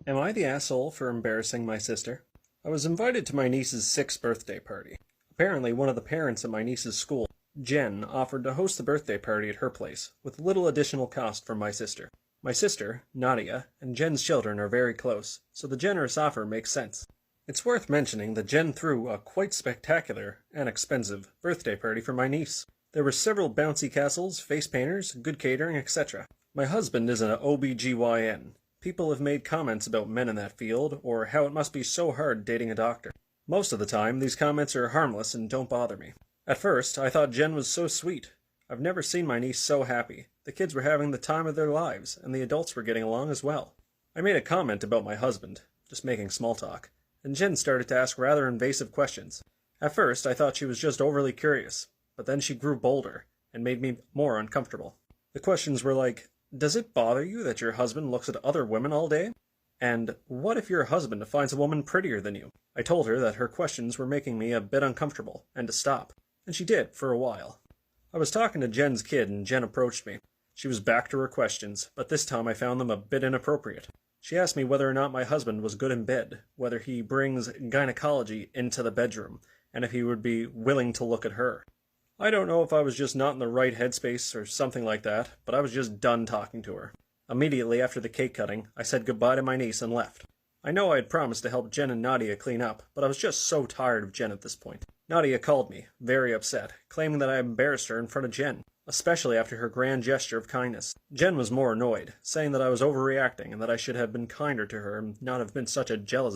Am I the asshole for embarrassing my sister? I was invited to my niece's 6th birthday party. Apparently, one of the parents at my niece's school, Jen, offered to host the birthday party at her place, with little additional cost from my sister. My sister, Nadia, and Jen's children are very close, so the generous offer makes sense. It's worth mentioning that Jen threw a quite spectacular and expensive birthday party for my niece. There were several bouncy castles, face painters, good catering, etc. My husband is an OBGYN. People have made comments about men in that field, or how it must be so hard dating a doctor. Most of the time, these comments are harmless and don't bother me. At first, I thought Jen was so sweet. I've never seen my niece so happy. The kids were having the time of their lives, and the adults were getting along as well. I made a comment about my husband, just making small talk, and Jen started to ask rather invasive questions. At first, I thought she was just overly curious, but then she grew bolder, and made me more uncomfortable. The questions were like, does it bother you that your husband looks at other women all day? And what if your husband finds a woman prettier than you? I told her that her questions were making me a bit uncomfortable, and to stop. And she did, for a while. I was talking to Jen's kid, and Jen approached me. She was back to her questions, but this time I found them a bit inappropriate. She asked me whether or not my husband was good in bed, whether he brings gynecology into the bedroom, and if he would be willing to look at her. I don't know if I was just not in the right headspace or something like that, but I was just done talking to her. Immediately after the cake cutting, I said goodbye to my niece and left. I know I had promised to help Jen and Nadia clean up, but I was just so tired of Jen at this point. Nadia called me, very upset, claiming that I embarrassed her in front of Jen, especially after her grand gesture of kindness. Jen was more annoyed, saying that I was overreacting and that I should have been kinder to her and not have been such a jealous